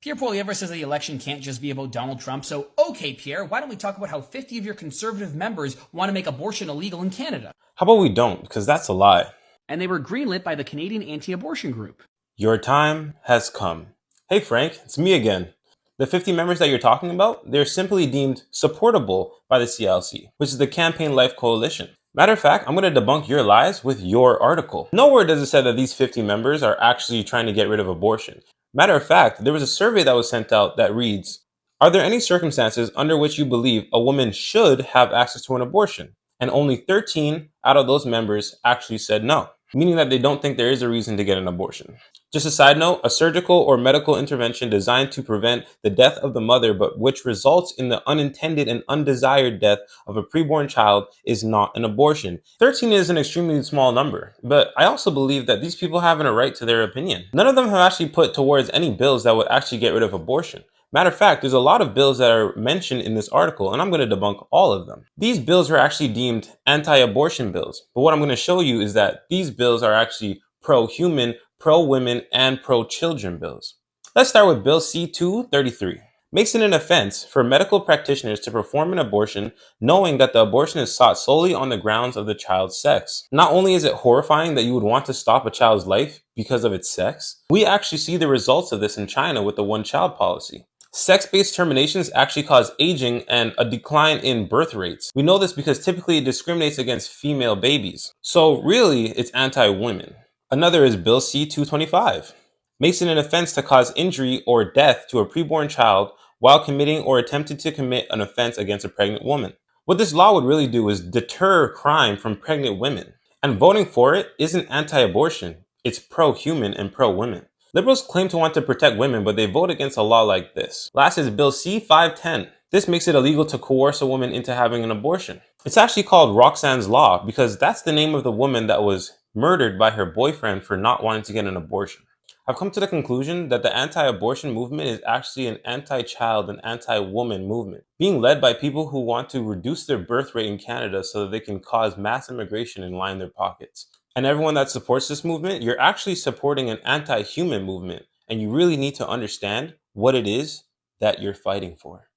Pierre Poilievre says the election can't just be about Donald Trump, so okay, Pierre, why don't we talk about how 50 of your conservative members want to make abortion illegal in Canada? How about we don't, because that's a lie. And they were greenlit by the Canadian Anti-Abortion Group. Your time has come. Hey Frank, it's me again. The 50 members that you're talking about, they're simply deemed supportable by the CLC, which is the Campaign Life Coalition. Matter of fact, I'm going to debunk your lies with your article. Nowhere does it say that these 50 members are actually trying to get rid of abortion. Matter of fact, there was a survey that was sent out that reads, are there any circumstances under which you believe a woman should have access to an abortion? And only 13 out of those members actually said no, meaning that they don't think there is a reason to get an abortion. Just a side note, a surgical or medical intervention designed to prevent the death of the mother, but which results in the unintended and undesired death of a preborn child is not an abortion. 13 is an extremely small number, but I also believe that these people have a right to their opinion. None of them have actually put towards any bills that would actually get rid of abortion. Matter of fact, there's a lot of bills that are mentioned in this article, and I'm going to debunk all of them. These bills are actually deemed anti-abortion bills, but what I'm going to show you is that these bills are actually pro-human, pro-women, and pro-children bills. Let's start with Bill C-233. Makes it an offense for medical practitioners to perform an abortion knowing that the abortion is sought solely on the grounds of the child's sex. Not only is it horrifying that you would want to stop a child's life because of its sex, we actually see the results of this in China with the one-child policy. Sex-based terminations actually cause aging and a decline in birth rates. We know this because typically it discriminates against female babies. So really, it's anti-women. Another is Bill C-225. Makes it an offense to cause injury or death to a preborn child while committing or attempting to commit an offense against a pregnant woman. What this law would really do is deter crime from pregnant women. And voting for it isn't anti-abortion, it's pro-human and pro-women. Liberals claim to want to protect women, but they vote against a law like this. Last is Bill C-510. This makes it illegal to coerce a woman into having an abortion. It's actually called Roxanne's Law because that's the name of the woman that was murdered by her boyfriend for not wanting to get an abortion. I've come to the conclusion that the anti-abortion movement is actually an anti-child and anti-woman movement, being led by people who want to reduce their birth rate in Canada so that they can cause mass immigration and line their pockets. And everyone that supports this movement, you're actually supporting an anti-human movement, and you really need to understand what it is that you're fighting for.